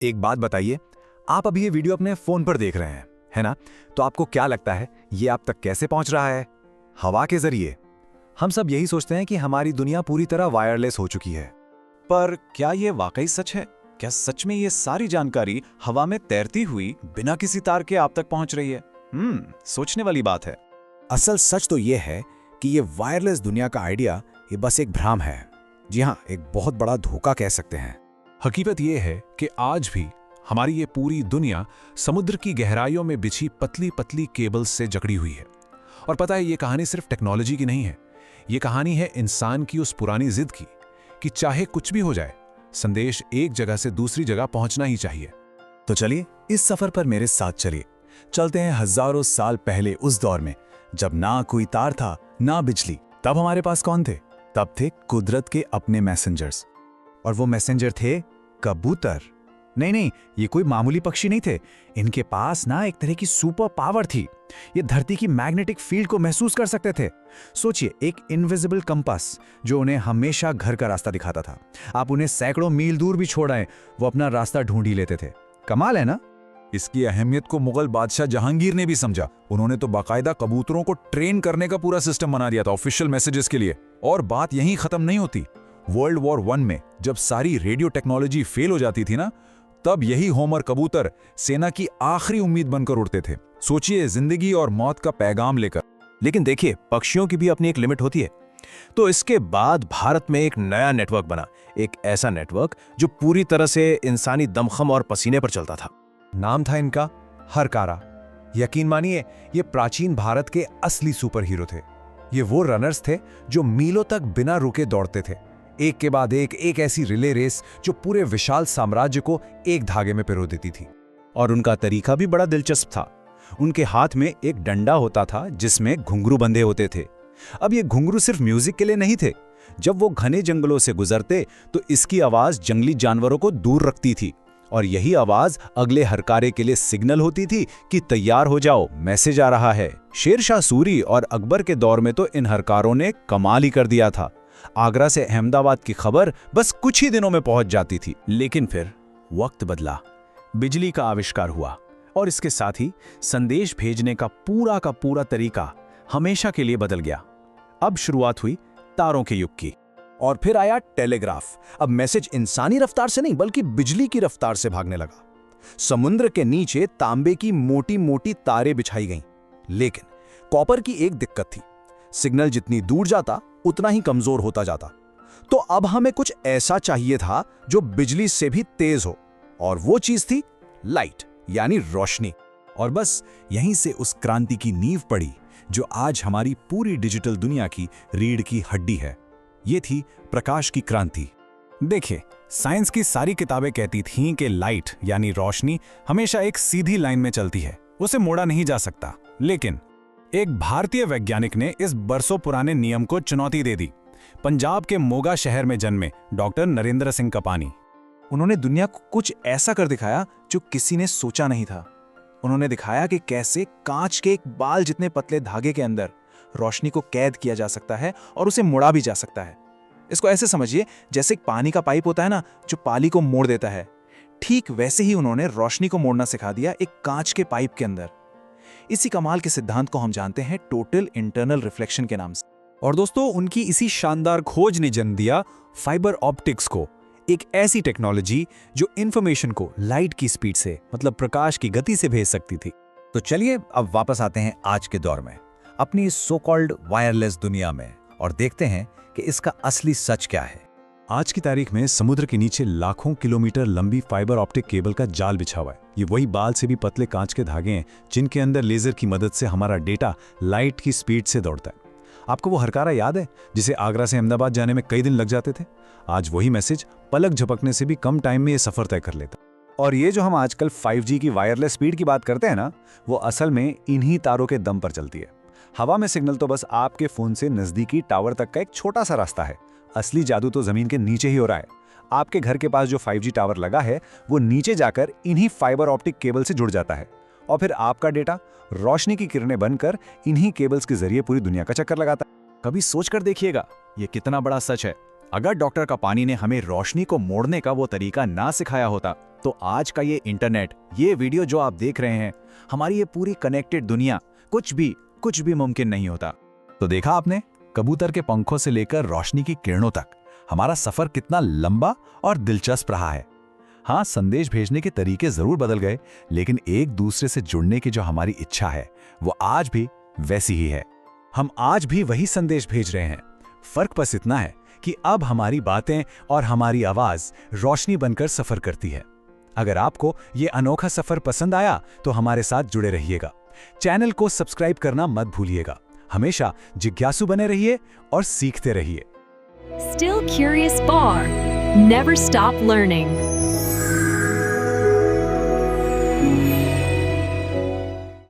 एक बात बताइए, आप अभी ये वीडियो अपने फोन पर देख रहे हैं, है ना? तो आपको क्या लगता है ये आप तक कैसे पहुंच रहा है? हवा के जरिए। हम सब यही सोचते हैं कि हमारी दुनिया पूरी तरह वायरलेस हो चुकी है। पर क्या ये वाकई सच है? क्या सच में ये सारी जानकारी हवा में तैरती हुई बिना किसी तार के आप तक पहुंच रही है? सोचने वाली बात है। असल सच तो ये है कि ये वायरलेस दुनिया का आइडिया ये बस एक भ्रम है। जी हाँ, एक बहुत बड़ा धोखा कह सकते हैं। हकीकत ये है कि आज भी हमारी ये पूरी दुनिया समुद्र की गहराइयों में बिछी पतली पतली केबल्स से जकड़ी हुई है। और पता है, ये कहानी सिर्फ टेक्नोलॉजी की नहीं है, ये कहानी है इंसान की उस पुरानी जिद की कि चाहे कुछ भी हो जाए, संदेश एक जगह से दूसरी जगह पहुंचना ही चाहिए। तो चलिए इस सफर पर मेरे साथ चलिए। चलते हैं हजारों साल पहले, उस दौर में जब ना कोई तार था ना बिजली। तब हमारे पास कौन थे? तब थे कुदरत के अपने मैसेंजर्स। और वो मैसेंजर थे कबूतर। नहीं, ये कोई मामूली पक्षी नहीं थे। इनके पास ना एक तरह की सुपर पावर थी। ये धरती की मैग्नेटिक फील्ड को महसूस कर सकते थे। सोचिए, एक इनविजिबल कंपास जो उन्हें हमेशा घर का रास्ता दिखाता था। आप उन्हें सैकड़ों मील दूर भी छोड़ आए, वो अपना रास्ता ढूंढ ही लेते थे। कमाल है ना? इसकी अहमियत को मुगल बादशाह जहांगीर ने भी समझा। उन्होंने तो बाकायदा कबूतरों को ट्रेन करने का पूरा सिस्टम बना दिया था ऑफिशियल मैसेजेस के लिए। और बात यहीं खत्म नहीं होती। वर्ल्ड वॉर 1 में जब सारी रेडियो टेक्नोलॉजी फेल हो जाती थी ना, तब यही होमर कबूतर सेना की आखिरी उम्मीद बनकर उड़ते थे। सोचिए, जिंदगी और मौत का पैगाम लेकर। लेकिन देखिए, पक्षियों की भी अपनी एक लिमिट होती है। तो इसके बाद भारत में एक नया नेटवर्क बना, एक ऐसा नेटवर्क जो पूरी तरह से इंसानी दमखम और पसीने पर चलता था। नाम था इनका हरकारा। यकीन मानिए, ये प्राचीन भारत के असली सुपर हीरो थे। ये वो रनर्स थे जो मीलों तक बिना रुके दौड़ते थे, एक के बाद एक ऐसी रिले रेस जो पूरे विशाल साम्राज्य को एक धागे में पिरो देती थी। और उनका तरीका भी बड़ा दिलचस्प था। उनके हाथ में एक डंडा होता था जिसमें घुंघरू बंधे होते थे। अब ये घुंघरू सिर्फ म्यूजिक के लिए नहीं थे। जब वो घने जंगलों से गुजरते तो इसकी आवाज जंगली जानवरों को दूर रखती थी। और यही आवाज अगले हरकारे के लिए सिग्नल होती थी कि तैयार हो जाओ, मैसेज आ रहा है। शेरशाह सूरी और अकबर के दौर में तो इन हरकारों ने कमाल ही कर दिया था। आगरा से अहमदाबाद की खबर बस कुछ ही दिनों में पहुंच जाती थी। लेकिन फिर वक्त बदला, बिजली का आविष्कार हुआ और इसके साथ ही संदेश भेजने का पूरा तरीका हमेशा के लिए बदल गया। अब शुरुआत हुई तारों के युग की। और फिर आया टेलीग्राफ। अब मैसेज इंसानी रफ्तार से नहीं बल्कि बिजली की रफ्तार से भागने लगा। समुद्र के नीचे तांबे की मोटी मोटी तारें बिछाई गईं। लेकिन कॉपर की एक दिक्कत थी, सिग्नल जितनी दूर जाता उतना ही कमजोर होता जाता। तो अब हमें कुछ ऐसा चाहिए था जो बिजली से भी तेज हो, और वो चीज थी लाइट, यानी रोशनी। और बस यहीं से उस क्रांति की नींव पड़ी जो आज हमारी पूरी डिजिटल दुनिया की रीढ़ की हड्डी है। ये थी प्रकाश की क्रांति। देखिए, साइंस की सारी किताबें कहती थीं कि लाइट यानी रोशनी हमेशा एक सीधी लाइन में चलती है, उसे मोड़ा नहीं जा सकता। लेकिन एक भारतीय वैज्ञानिक ने इस बरसों पुराने नियम को चुनौती दे दी। पंजाब के मोगा शहर में जन्मे डॉक्टर नरेंद्र सिंह कपानी। उन्होंने दुनिया को कुछ ऐसा कर दिखाया जो किसी ने सोचा नहीं था। उन्होंने दिखाया कि कैसे कांच के एक बाल जितने पतले धागे के अंदर रोशनी को कैद किया जा सकता है और उसे मोड़ा भी जा सकता है। इसको ऐसे समझिए जैसे एक पानी का पाइप होता है ना, जो पाली को मोड़ देता है। ठीक वैसे ही उन्होंने रोशनी को मोड़ना सिखा दिया एक कांच के पाइप के अंदर। इसी कमाल के सिद्धांत को हम जानते हैं टोटल इंटरनल रिफ्लेक्शन के नाम से। और दोस्तों, उनकी इसी शानदार खोज ने जन्म दिया फाइबर ऑप्टिक्स को, एक ऐसी टेक्नोलॉजी जो इंफॉर्मेशन को लाइट की स्पीड से, मतलब प्रकाश की गति से भेज सकती थी। तो चलिए अब वापस आते हैं आज के दौर में, अपनी इस सो कॉल्ड वायरलेस दुनिया में, और देखते हैं कि इसका असली सच क्या है। आज की तारीख में समुद्र के नीचे लाखों किलोमीटर लंबी फाइबर ऑप्टिक केबल का जाल बिछा हुआ है। ये वही बाल से भी पतले कांच के धागे हैं जिनके अंदर लेजर की मदद से हमारा डेटा लाइट की स्पीड से दौड़ता है। आपको वो हरकारा याद है जिसे आगरा से अहमदाबाद जाने में कई दिन लग जाते थे? आज वही मैसेज पलक झपकने से भी कम टाइम में ये सफर तय कर लेता। और ये जो हम आजकल 5G की वायरलेस स्पीड की बात करते हैं ना, वो असल में इन्हीं तारों के दम पर चलती है। हवा में सिग्नल तो बस आपके फोन से नजदीकी टावर तक का एक छोटा सा रास्ता है। असली जादू तो जमीन के नीचे ही हो रहा है। आपके घर के पास जो 5G टावर लगा है वो नीचे जाकर इन्हीं फाइबर ऑप्टिक केबल से जुड़ जाता है, और फिर आपका डेटा रोशनी की किरणें बनकर इन्हीं केबल्स के जरिए पूरी दुनिया का चक्कर लगाता है। कभी सोचकर देखिएगा ये कितना बड़ा सच है। अगर डॉक्टर का पानी ने हमें रोशनी को मोड़ने का वो तरीका ना सिखाया होता तो आज का ये इंटरनेट, ये वीडियो जो आप देख रहे हैं, हमारी ये पूरी कनेक्टेड दुनिया, कुछ भी मुमकिन नहीं होता। तो देखा आपने, कबूतर के पंखों से लेकर रोशनी की किरणों तक हमारा सफर कितना लंबा और दिलचस्प रहा है। हाँ, संदेश भेजने के तरीके जरूर बदल गए, लेकिन एक दूसरे से जुड़ने की जो हमारी इच्छा है वो आज भी वैसी ही है। हम आज भी वही संदेश भेज रहे हैं। फर्क बस इतना है कि अब हमारी बातें और हमारी आवाज रोशनी बनकर सफर करती है। अगर आपको ये अनोखा सफर पसंद आया तो हमारे साथ जुड़े रहिएगा। चैनल को सब्सक्राइब करना मत भूलिएगा। हमेशा जिज्ञासु बने रहिए और सीखते रहिए। Still curious bar. Never stop learning.